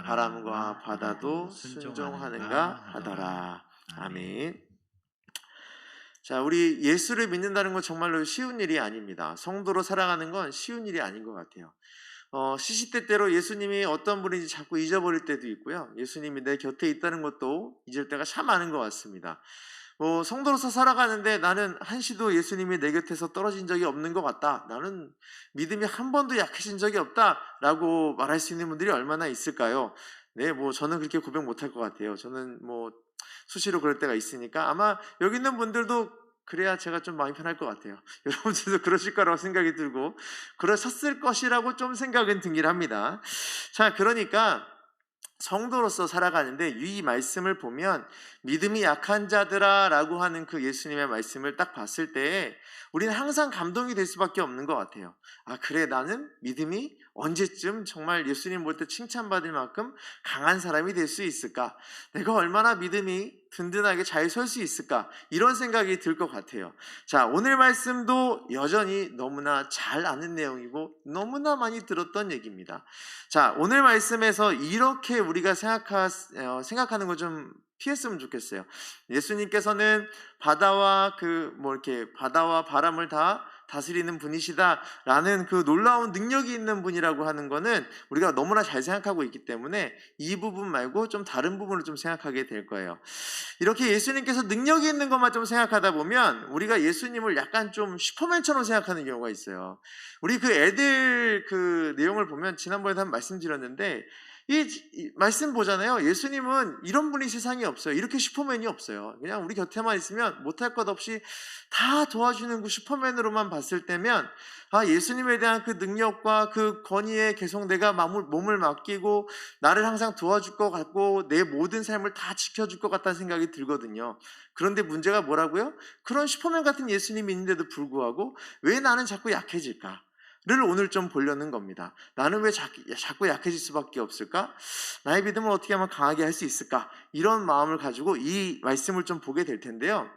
바람과 바다도 순종하는가 하더라. 아멘. 자, 우리 예수를 믿는다는 건 정말로 쉬운 일이 아닙니다. 성도로 살아가는 건 쉬운 일이 아닌 것 같아요. 시시때때로 예수님이 어떤 분인지 자꾸 잊어버릴 때도 있고요. 예수님이 내 곁에 있다는 것도 잊을 때가 참 많은 것 같습니다. 성도로서 살아가는데 나는 한시도 예수님이 내 곁에서 떨어진 적이 없는 것 같다. 나는 믿음이 한 번도 약해진 적이 없다. 라고 말할 수 있는 분들이 얼마나 있을까요? 네, 저는 그렇게 고백 못할 것 같아요. 저는 수시로 그럴 때가 있으니까 아마 여기 있는 분들도 그래야 제가 좀 마음이 편할 것 같아요. 여러분들도 그러실 거라고 생각이 들고 그러셨을 것이라고 좀 생각은 들긴 합니다. 자, 그러니까 성도로서 살아가는데 이 말씀을 보면 믿음이 약한 자들아 라고 하는 그 예수님의 말씀을 딱 봤을 때 우리는 항상 감동이 될 수밖에 없는 것 같아요. 아, 그래, 나는 믿음이 언제쯤 정말 예수님 볼 때 칭찬받을 만큼 강한 사람이 될 수 있을까? 내가 얼마나 믿음이 든든하게 잘 설 수 있을까? 이런 생각이 들 것 같아요. 자, 오늘 말씀도 여전히 너무나 잘 아는 내용이고 너무나 많이 들었던 얘기입니다. 자, 오늘 말씀에서 이렇게 우리가 생각하는 거 좀 피했으면 좋겠어요. 예수님께서는 바다와 바다와 바람을 다 다스리는 분이시다라는 그 놀라운 능력이 있는 분이라고 하는 거는 우리가 너무나 잘 생각하고 있기 때문에 이 부분 말고 좀 다른 부분을 좀 생각하게 될 거예요. 이렇게 예수님께서 능력이 있는 것만 좀 생각하다 보면 우리가 예수님을 약간 좀 슈퍼맨처럼 생각하는 경우가 있어요. 우리 그 애들 그 내용을 보면 지난번에도 한번 말씀드렸는데 이 말씀 보잖아요. 예수님은 이런 분이 세상에 없어요. 이렇게 슈퍼맨이 없어요. 그냥 우리 곁에만 있으면 못할 것 없이 다 도와주는 그 슈퍼맨으로만 봤을 때면 예수님에 대한 그 능력과 그 권위에 계속 내가 몸을 맡기고 나를 항상 도와줄 것 같고 내 모든 삶을 다 지켜줄 것 같다는 생각이 들거든요. 그런데 문제가 뭐라고요? 그런 슈퍼맨 같은 예수님이 있는데도 불구하고 왜 나는 자꾸 약해질까? 를 오늘 좀 보려는 겁니다. 나는 왜 자꾸 약해질 수밖에 없을까? 나의 믿음을 어떻게 하면 강하게 할 수 있을까? 이런 마음을 가지고 이 말씀을 좀 보게 될 텐데요.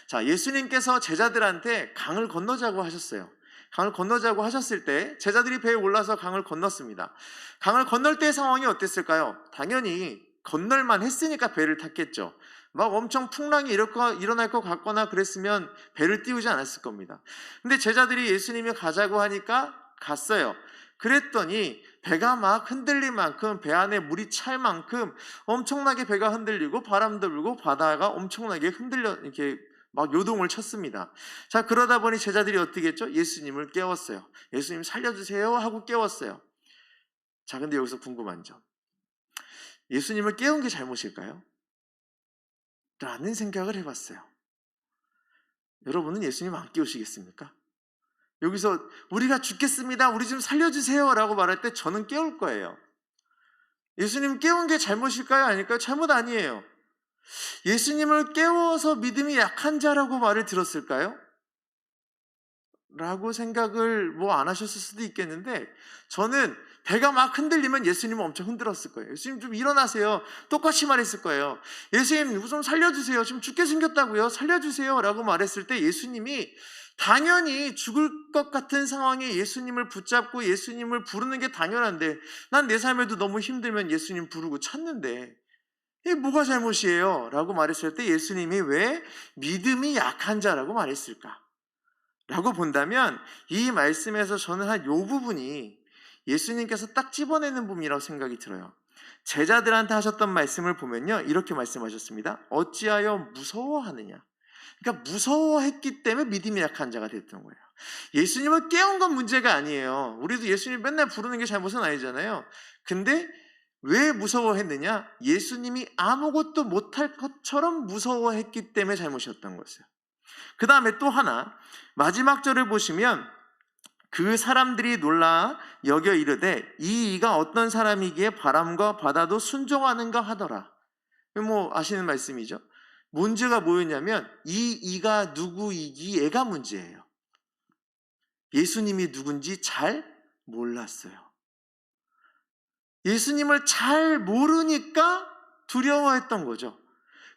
자, 예수님께서 제자들한테 강을 건너자고 하셨어요. 강을 건너자고 하셨을 때 제자들이 배에 올라서 강을 건넜습니다. 강을 건널 때의 상황이 어땠을까요? 당연히 건널만 했으니까 배를 탔겠죠. 막 엄청 풍랑이 일어날 것 같거나 그랬으면 배를 띄우지 않았을 겁니다. 근데 제자들이 예수님이 가자고 하니까 갔어요. 그랬더니 배가 막 흔들릴 만큼, 배 안에 물이 찰 만큼 엄청나게 배가 흔들리고 바람도 불고 바다가 엄청나게 흔들려 이렇게 막 요동을 쳤습니다. 자, 그러다 보니 제자들이 어떻게 했죠? 예수님을 깨웠어요. 예수님 살려주세요 하고 깨웠어요. 자, 근데 여기서 궁금한 점, 예수님을 깨운 게 잘못일까요? 라는 생각을 해봤어요. 여러분은 예수님 안 깨우시겠습니까? 여기서 우리가 죽겠습니다, 우리 좀 살려주세요 라고 말할 때 저는 깨울 거예요. 예수님 깨운 게 잘못일까요? 아닐까요? 잘못 아니에요. 예수님을 깨워서 믿음이 약한 자라고 말을 들었을까요? 라고 생각을 안 하셨을 수도 있겠는데 저는 배가 막 흔들리면 예수님은 엄청 흔들었을 거예요. 예수님 좀 일어나세요. 똑같이 말했을 거예요. 예수님 좀 살려주세요. 지금 죽게 생겼다고요. 살려주세요 라고 말했을 때 예수님이 당연히 죽을 것 같은 상황에 예수님을 붙잡고 예수님을 부르는 게 당연한데 난 내 삶에도 너무 힘들면 예수님 부르고 찾는데 이게 뭐가 잘못이에요? 라고 말했을 때 예수님이 왜 믿음이 약한 자라고 말했을까? 라고 본다면 이 말씀에서 저는 한 요 부분이 예수님께서 딱 집어내는 부분이라고 생각이 들어요. 제자들한테 하셨던 말씀을 보면요, 이렇게 말씀하셨습니다. 어찌하여 무서워하느냐? 그러니까 무서워했기 때문에 믿음이 약한 자가 됐던 거예요. 예수님을 깨운 건 문제가 아니에요. 우리도 예수님 맨날 부르는 게 잘못은 아니잖아요. 근데 왜 무서워했느냐? 예수님이 아무것도 못할 것처럼 무서워했기 때문에 잘못이었던 것이에요. 그 다음에 또 하나, 마지막 절을 보시면 그 사람들이 놀라 여겨 이르되 이 이가 어떤 사람이기에 바람과 바다도 순종하는가 하더라. 아시는 말씀이죠. 문제가 뭐였냐면 이 이가 누구이기 애가 문제예요. 예수님이 누군지 잘 몰랐어요. 예수님을 잘 모르니까 두려워했던 거죠.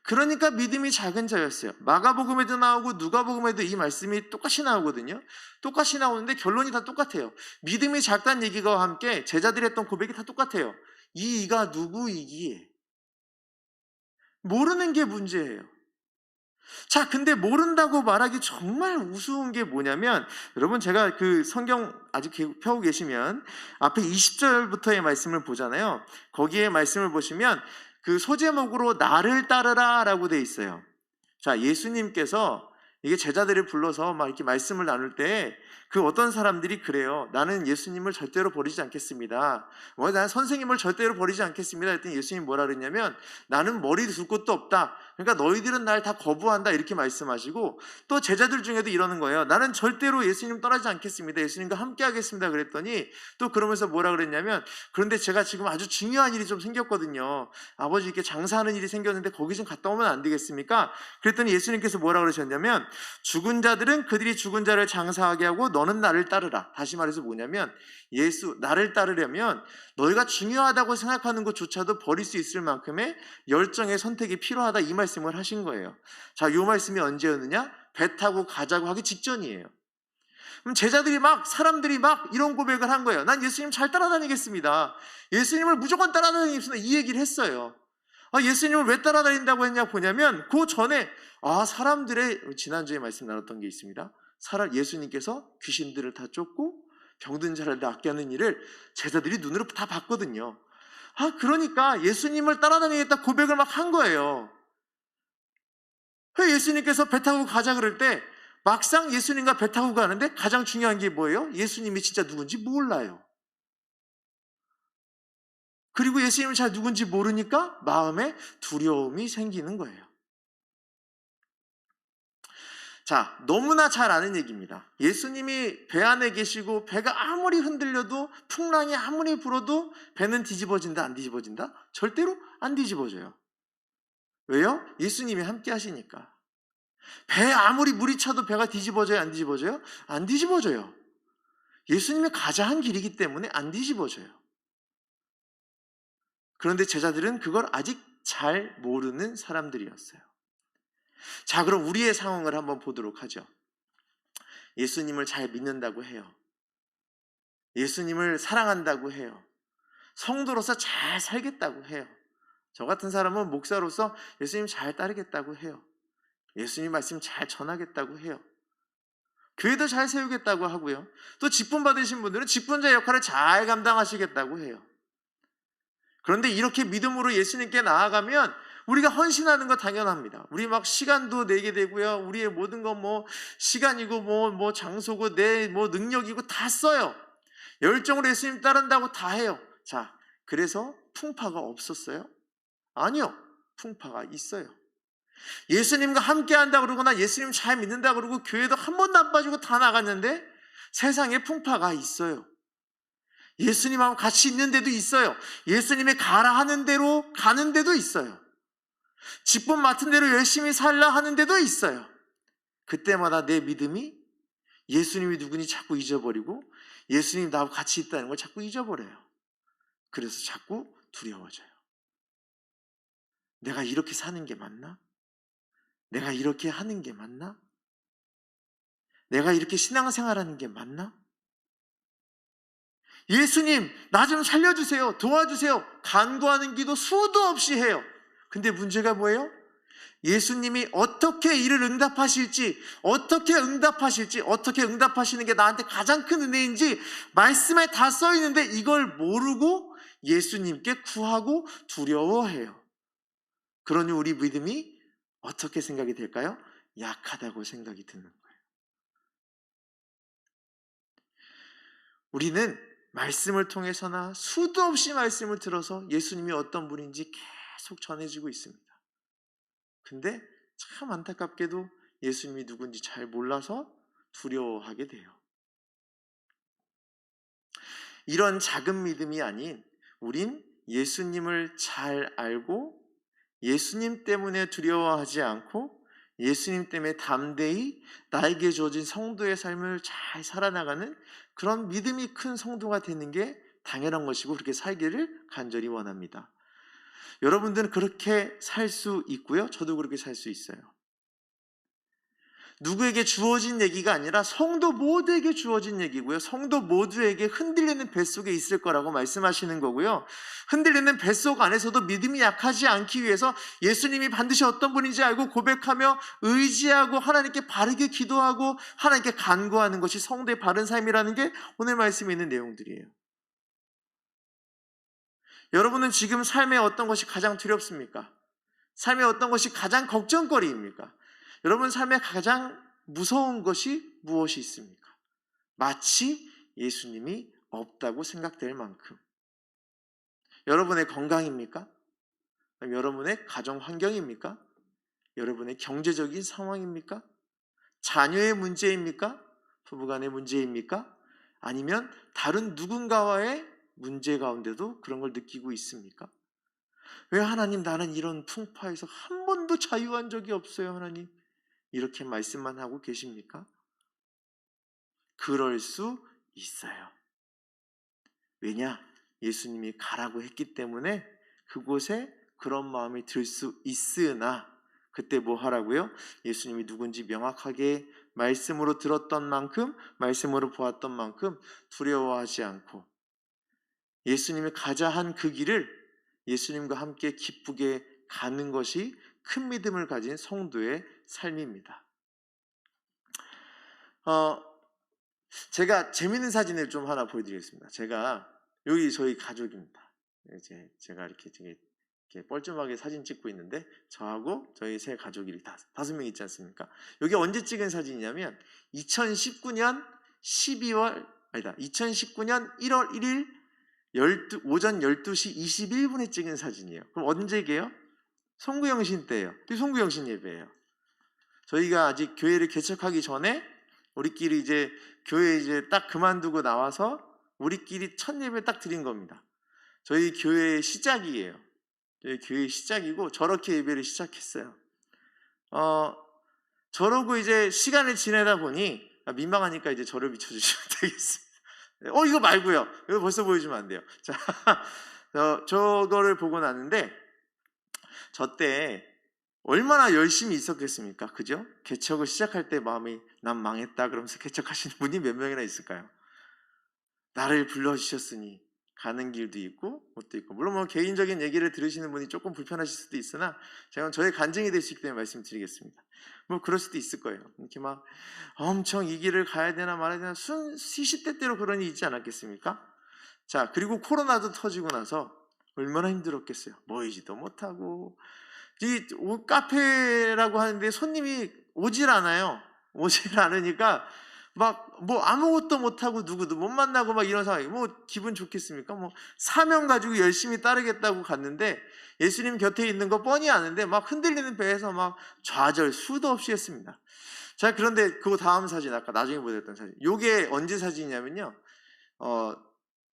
그러니까 믿음이 작은 자였어요. 마가복음에도 나오고 누가복음에도 이 말씀이 똑같이 나오거든요. 똑같이 나오는데 결론이 다 똑같아요. 믿음이 작다는 얘기와 함께 제자들이 했던 고백이 다 똑같아요. 이 이가 누구이기에? 모르는 게 문제예요. 자, 근데 모른다고 말하기 정말 우스운 게 뭐냐면, 여러분 제가 그 성경 아직 펴고 계시면 앞에 20절부터의 말씀을 보잖아요. 거기에 말씀을 보시면 그 소제목으로 나를 따르라 라고 돼 있어요. 자, 예수님께서 이게 제자들을 불러서 막 이렇게 말씀을 나눌 때 그 어떤 사람들이 그래요. 나는 예수님을 절대로 버리지 않겠습니다. 나는 선생님을 절대로 버리지 않겠습니다. 했더니 예수님 뭐라 그랬냐면, 나는 머리 둘 곳도 없다. 그러니까 너희들은 날 다 거부한다. 이렇게 말씀하시고, 또 제자들 중에도 이러는 거예요. 나는 절대로 예수님 떠나지 않겠습니다. 예수님과 함께 하겠습니다. 그랬더니 또 그러면서 뭐라 그랬냐면, 그런데 제가 지금 아주 중요한 일이 좀 생겼거든요. 아버지께 장사하는 일이 생겼는데 거기 좀 갔다 오면 안 되겠습니까? 그랬더니 예수님께서 뭐라 그러셨냐면, 죽은 자들은 그들이 죽은 자를 장사하게 하고 너는 나를 따르라. 다시 말해서 뭐냐면, 나를 따르려면 너희가 중요하다고 생각하는 것조차도 버릴 수 있을 만큼의 열정의 선택이 필요하다, 이 말씀을 하신 거예요. 자, 이 말씀이 언제였느냐? 배 타고 가자고 하기 직전이에요. 그럼 사람들이 막 이런 고백을 한 거예요. 난 예수님 잘 따라다니겠습니다. 예수님을 무조건 따라다니겠습니다. 이 얘기를 했어요. 예수님을 왜 따라다닌다고 했냐 보냐면, 그 전에 사람들의, 지난주에 말씀 나눴던 게 있습니다. 예수님께서 귀신들을 다 쫓고 병든 자를 낫게 하는 일을 제자들이 눈으로 다 봤거든요. 그러니까 예수님을 따라다니겠다 고백을 막 한 거예요. 예수님께서 배 타고 가자 그럴 때 막상 예수님과 배 타고 가는데 가장 중요한 게 뭐예요? 예수님이 진짜 누군지 몰라요. 그리고 예수님이 잘 누군지 모르니까 마음에 두려움이 생기는 거예요. 자, 너무나 잘 아는 얘기입니다. 예수님이 배 안에 계시고 배가 아무리 흔들려도, 풍랑이 아무리 불어도 배는 뒤집어진다, 안 뒤집어진다? 절대로 안 뒤집어져요. 왜요? 예수님이 함께 하시니까. 배 아무리 물이 차도 배가 뒤집어져요, 안 뒤집어져요? 안 뒤집어져요. 예수님이 가자 한 길이기 때문에 안 뒤집어져요. 그런데 제자들은 그걸 아직 잘 모르는 사람들이었어요. 자, 그럼 우리의 상황을 한번 보도록 하죠. 예수님을 잘 믿는다고 해요. 예수님을 사랑한다고 해요. 성도로서 잘 살겠다고 해요. 저 같은 사람은 목사로서 예수님 잘 따르겠다고 해요. 예수님 말씀 잘 전하겠다고 해요. 교회도 잘 세우겠다고 하고요. 또 직분 받으신 분들은 직분자 역할을 잘 감당하시겠다고 해요. 그런데 이렇게 믿음으로 예수님께 나아가면 우리가 헌신하는 거 당연합니다. 우리 막 시간도 내게 되고요. 우리의 모든 건 시간이고 장소고 내 능력이고 다 써요. 열정으로 예수님 따른다고 다 해요. 자, 그래서 풍파가 없었어요? 아니요. 풍파가 있어요. 예수님과 함께 한다 그러거나 예수님 잘 믿는다 그러고 교회도 한 번도 안 빠지고 다 나갔는데 세상에 풍파가 있어요. 예수님하고 같이 있는 데도 있어요. 예수님이 가라 하는 대로 가는 데도 있어요. 직분 맡은 대로 열심히 살라 하는 데도 있어요. 그때마다 내 믿음이 예수님이 누구니 자꾸 잊어버리고 예수님 나하고 같이 있다는 걸 자꾸 잊어버려요. 그래서 자꾸 두려워져요. 내가 이렇게 사는 게 맞나? 내가 이렇게 하는 게 맞나? 내가 이렇게 신앙생활하는 게 맞나? 예수님, 나 좀 살려주세요. 도와주세요. 간구하는 기도 수도 없이 해요. 근데 문제가 뭐예요? 예수님이 어떻게 이를 응답하실지, 어떻게 응답하시는 게 나한테 가장 큰 은혜인지 말씀에 다 써 있는데 이걸 모르고 예수님께 구하고 두려워해요. 그러니 우리 믿음이 어떻게 생각이 될까요? 약하다고 생각이 드는 거예요. 우리는 말씀을 통해서나 수도 없이 말씀을 들어서 예수님이 어떤 분인지 계속 전해지고 있습니다. 근데 참 안타깝게도 예수님이 누군지 잘 몰라서 두려워하게 돼요. 이런 작은 믿음이 아닌 우린 예수님을 잘 알고 예수님 때문에 두려워하지 않고 예수님 때문에 담대히 나에게 주어진 성도의 삶을 잘 살아나가는 그런 믿음이 큰 성도가 되는 게 당연한 것이고 그렇게 살기를 간절히 원합니다. 여러분들은 그렇게 살 수 있고요. 저도 그렇게 살 수 있어요. 누구에게 주어진 얘기가 아니라 성도 모두에게 주어진 얘기고요. 성도 모두에게 흔들리는 뱃속에 있을 거라고 말씀하시는 거고요. 흔들리는 뱃속 안에서도 믿음이 약하지 않기 위해서 예수님이 반드시 어떤 분인지 알고 고백하며 의지하고 하나님께 바르게 기도하고 하나님께 간구하는 것이 성도의 바른 삶이라는 게 오늘 말씀에 있는 내용들이에요. 여러분은 지금 삶에 어떤 것이 가장 두렵습니까? 삶에 어떤 것이 가장 걱정거리입니까? 여러분 삶에 가장 무서운 것이 무엇이 있습니까? 마치 예수님이 없다고 생각될 만큼. 여러분의 건강입니까? 여러분의 가정 환경입니까? 여러분의 경제적인 상황입니까? 자녀의 문제입니까? 부부간의 문제입니까? 아니면 다른 누군가와의 문제 가운데도 그런 걸 느끼고 있습니까? 왜 하나님 나는 이런 풍파에서 한 번도 자유한 적이 없어요 하나님? 이렇게 말씀만 하고 계십니까? 그럴 수 있어요. 왜냐? 예수님이 가라고 했기 때문에 그곳에 그런 마음이 들 수 있으나 그때 뭐 하라고요? 예수님이 누군지 명확하게 말씀으로 들었던 만큼 말씀으로 보았던 만큼 두려워하지 않고 예수님이 가자 한 그 길을 예수님과 함께 기쁘게 가는 것이 큰 믿음을 가진 성도의 삶입니다. 제가 재밌는 사진을 좀 하나 보여드리겠습니다. 제가 여기 저희 가족입니다. 이제 제가 이렇게 되게 뻘쭘하게 사진 찍고 있는데 저하고 저희 세 가족이 다섯 명 있지 않습니까? 여기 언제 찍은 사진이냐면 2019년 1월 1일 오전 12시 21분에 찍은 사진이에요. 그럼 언제게요? 송구영신 때예요. 송구영신 예배예요. 저희가 아직 교회를 개척하기 전에 우리끼리 이제 교회 이제 딱 그만두고 나와서 우리끼리 첫 예배 딱 드린 겁니다. 저희 교회의 시작이에요. 저희 교회의 시작이고 저렇게 예배를 시작했어요. 저러고 이제 시간을 지내다 보니 민망하니까 이제 저를 비춰주시면 되겠습니다. 이거 말고요. 이거 벌써 보여주면 안 돼요. 자, 저거를 보고 나는데 저 때 얼마나 열심히 있었겠습니까? 그죠? 개척을 시작할 때 마음이 난 망했다 그러면서 개척하시는 분이 몇 명이나 있을까요? 나를 불러주셨으니 가는 길도 있고 못도 있고 물론 뭐 개인적인 얘기를 들으시는 분이 조금 불편하실 수도 있으나 제가 저의 간증이 될 수 있기 때문에 말씀드리겠습니다. 뭐 그럴 수도 있을 거예요. 이렇게 막 엄청 이 길을 가야 되나 말아야 되나 시시때때로 그런 일이 있지 않았겠습니까? 자, 그리고 코로나도 터지고 나서 얼마나 힘들었겠어요. 모이지도 못하고 이 카페라고 하는데 손님이 오질 않아요. 오질 않으니까 막 뭐 아무것도 못하고 누구도 못 만나고 막 이런 상황이 뭐 기분 좋겠습니까? 뭐 사명 가지고 열심히 따르겠다고 갔는데 예수님 곁에 있는 거 뻔히 아는데 막 흔들리는 배에서 막 좌절 수도 없이 했습니다. 자, 그런데 그 다음 사진 아까 나중에 보여드렸던 사진 요게 언제 사진이냐면요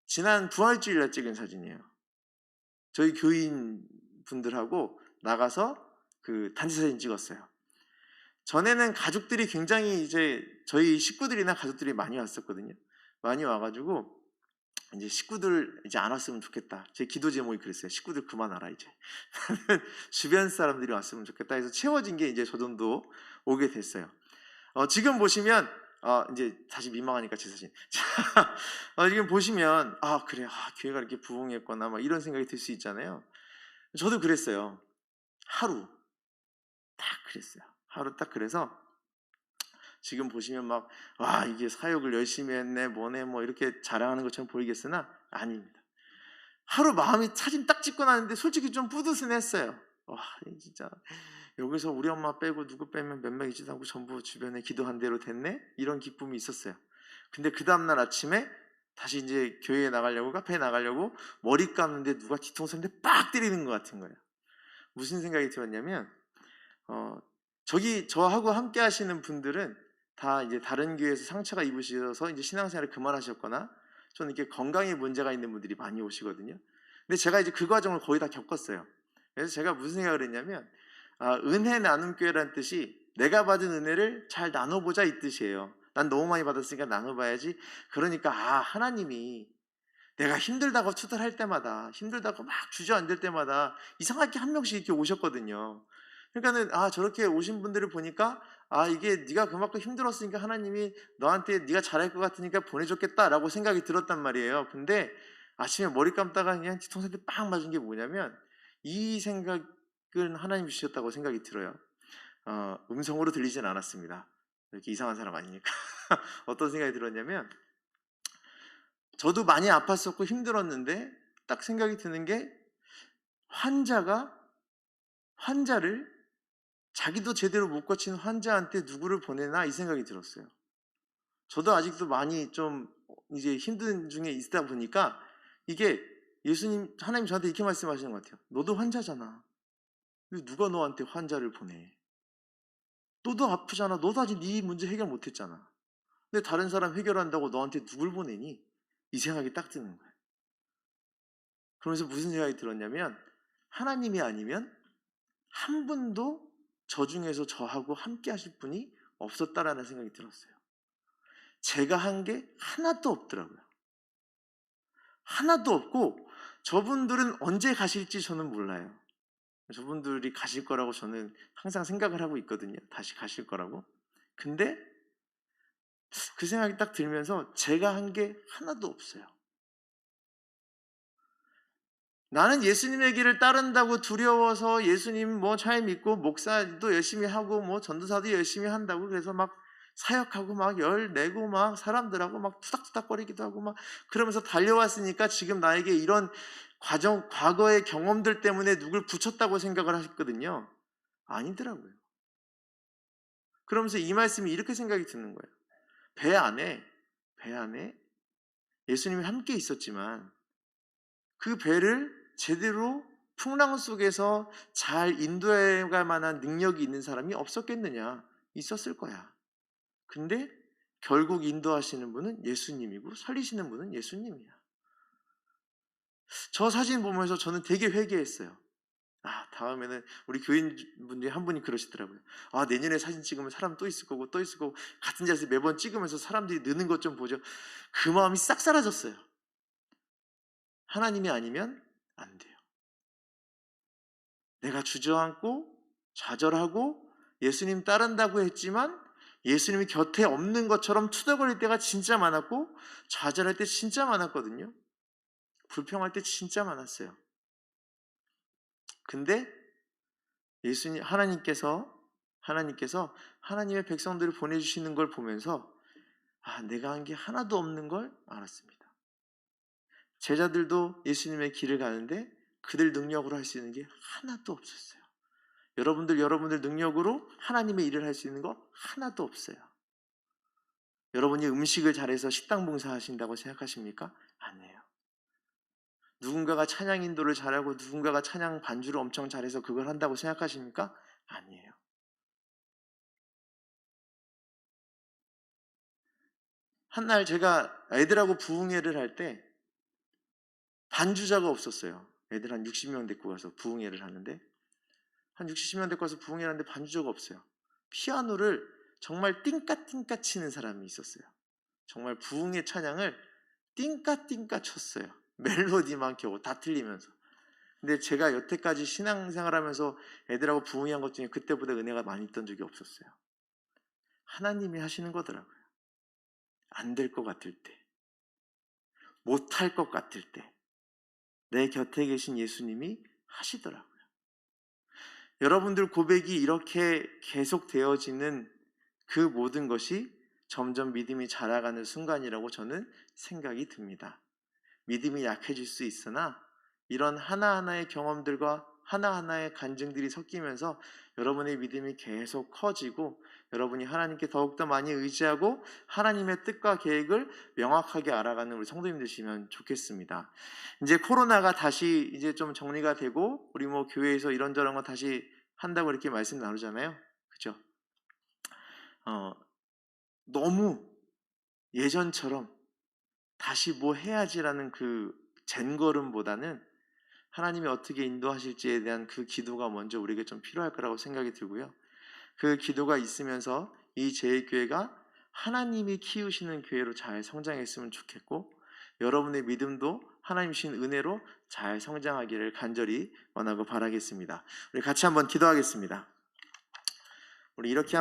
지난 부활주일날 찍은 사진이에요. 저희 교인 분들하고 나가서 그 단체 사진 찍었어요. 전에는 가족들이 굉장히 이제 저희 식구들이나 가족들이 많이 왔었거든요. 많이 와가지고 이제 식구들 이제 안 왔으면 좋겠다. 제 기도 제목이 그랬어요. 식구들 그만 와라 이제. 주변 사람들이 왔으면 좋겠다 해서 채워진 게 이제 저 정도 오게 됐어요. 지금 보시면 이제 다시 민망하니까 제 사진. 지금 보시면 그래 교회가 이렇게 부흥했구나 막 이런 생각이 들 수 있잖아요. 저도 그랬어요. 하루 딱 그랬어요. 하루 딱 그래서 지금 보시면 막 와 이게 사역을 열심히 했네 뭐네 뭐 이렇게 자랑하는 것처럼 보이겠으나 아닙니다. 하루 마음이 사진 딱 찍고 나는데 솔직히 좀 뿌듯했어요. 와 진짜 여기서 우리 엄마 빼고 누구 빼면 몇 명이지도 않고 전부 주변에 기도한 대로 됐네 이런 기쁨이 있었어요. 근데 그 다음날 아침에 다시 이제 교회에 나가려고 카페에 나가려고 머리 감는데 누가 뒤통수한테 빡 때리는 것 같은 거예요. 무슨 생각이 들었냐면 저하고 함께 하시는 분들은 다 이제 다른 교회에서 상처가 입으셔서 이제 신앙생활을 그만하셨거나 저는 이렇게 건강에 문제가 있는 분들이 많이 오시거든요. 근데 제가 이제 그 과정을 거의 다 겪었어요. 그래서 제가 무슨 생각을 했냐면 은혜 나눔 교회라는 뜻이 내가 받은 은혜를 잘 나눠보자 이 뜻이에요. 난 너무 많이 받았으니까 나눠봐야지. 그러니까 하나님이 내가 힘들다고 투덜할 때마다 힘들다고 막 주저앉을 때마다 이상하게 한 명씩 이렇게 오셨거든요. 그러니까는 저렇게 오신 분들을 보니까 이게 네가 그만큼 힘들었으니까 하나님이 너한테 네가 잘할 것 같으니까 보내줬겠다라고 생각이 들었단 말이에요. 근데 아침에 머리 감다가 그냥 뒤통수한테 빵 맞은 게 뭐냐면 이 생각은 하나님이 주셨다고 생각이 들어요. 음성으로 들리진 않았습니다. 이렇게 이상한 사람 아니니까. 어떤 생각이 들었냐면 저도 많이 아팠었고 힘들었는데 딱 생각이 드는 게 환자를 자기도 제대로 못 고친 환자한테 누구를 보내나 이 생각이 들었어요. 저도 아직도 많이 좀 이제 힘든 중에 있다 보니까 이게 하나님 저한테 이렇게 말씀하시는 것 같아요. 너도 환자잖아. 왜 누가 너한테 환자를 보내? 너도 아프잖아. 너도 아직 네 문제 해결 못 했잖아. 근데 다른 사람 해결한다고 너한테 누굴 보내니? 이 생각이 딱 드는 거예요. 그러면서 무슨 생각이 들었냐면 하나님이 아니면 한 분도 저 중에서 저하고 함께 하실 분이 없었다라는 생각이 들었어요. 제가 한 게 하나도 없더라고요. 하나도 없고 저분들은 언제 가실지 저는 몰라요. 저분들이 가실 거라고 저는 항상 생각을 하고 있거든요. 다시 가실 거라고. 근데 그 생각이 딱 들면서 제가 한 게 하나도 없어요. 나는 예수님의 길을 따른다고 두려워서 예수님 잘 믿고 목사도 열심히 하고 전도사도 열심히 한다고 그래서 막 사역하고 막 열 내고 막 사람들하고 막 투닥투닥거리기도 하고 막 그러면서 달려왔으니까 지금 나에게 이런 과거의 경험들 때문에 누굴 붙였다고 생각을 하셨거든요. 아니더라고요. 그러면서 이 말씀이 이렇게 생각이 드는 거예요. 배 안에 예수님이 함께 있었지만 그 배를 제대로 풍랑 속에서 잘 인도해 갈 만한 능력이 있는 사람이 없었겠느냐? 있었을 거야. 근데 결국 인도하시는 분은 예수님이고 살리시는 분은 예수님이야. 저 사진 보면서 저는 되게 회개했어요. 다음에는 우리 교인분 중에 한 분이 그러시더라고요. 내년에 사진 찍으면 사람 또 있을 거고 또 있을 거고 같은 자리에서 매번 찍으면서 사람들이 느는 것 좀 보죠. 그 마음이 싹 사라졌어요. 하나님이 아니면 안 돼요. 내가 주저앉고 좌절하고 예수님 따른다고 했지만 예수님이 곁에 없는 것처럼 투덜거릴 때가 진짜 많았고 좌절할 때 진짜 많았거든요. 불평할 때 진짜 많았어요. 근데 하나님께서 하나님의 백성들을 보내주시는 걸 보면서 내가 한 게 하나도 없는 걸 알았습니다. 제자들도 예수님의 길을 가는데 그들 능력으로 할 수 있는 게 하나도 없었어요. 여러분들 능력으로 하나님의 일을 할 수 있는 거 하나도 없어요. 여러분이 음식을 잘해서 식당 봉사하신다고 생각하십니까? 아니에요. 누군가가 찬양 인도를 잘하고 누군가가 찬양 반주를 엄청 잘해서 그걸 한다고 생각하십니까? 아니에요. 한날 제가 애들하고 부흥회를 할 때 반주자가 없었어요. 애들 한 60명 데리고 가서 부흥회를 하는데 한 60, 70명 데리고 가서 부흥회를 하는데 반주자가 없어요. 피아노를 정말 띵까띵까 치는 사람이 있었어요. 정말 부흥의 찬양을 띵까띵까 쳤어요. 멜로디만 겨우 다 틀리면서. 근데 제가 여태까지 신앙생활하면서 애들하고 부흥회한 것 중에 그때보다 은혜가 많이 있던 적이 없었어요. 하나님이 하시는 거더라고요. 안 될 것 같을 때, 못할 것 같을 때, 내 곁에 계신 예수님이 하시더라고요. 여러분들 고백이 이렇게 계속 되어지는 그 모든 것이 점점 믿음이 자라가는 순간이라고 저는 생각이 듭니다. 믿음이 약해질 수 있으나 이런 하나하나의 경험들과 하나하나의 간증들이 섞이면서 여러분의 믿음이 계속 커지고 여러분이 하나님께 더욱더 많이 의지하고 하나님의 뜻과 계획을 명확하게 알아가는 우리 성도님 되시면 좋겠습니다. 이제 코로나가 다시 이제 좀 정리가 되고 우리 교회에서 이런저런 거 다시 한다고 이렇게 말씀 나누잖아요. 그죠? 너무 예전처럼 다시 뭐 해야지라는 그 젠걸음보다는 하나님이 어떻게 인도하실지에 대한 그 기도가 먼저 우리에게 좀 필요할 거라고 생각이 들고요. 그 기도가 있으면서 이 제1교회가 하나님이 키우시는 교회로 잘 성장했으면 좋겠고 여러분의 믿음도 하나님 주신 은혜로 잘 성장하기를 간절히 원하고 바라겠습니다. 우리 같이 한번 기도하겠습니다. 우리 이렇게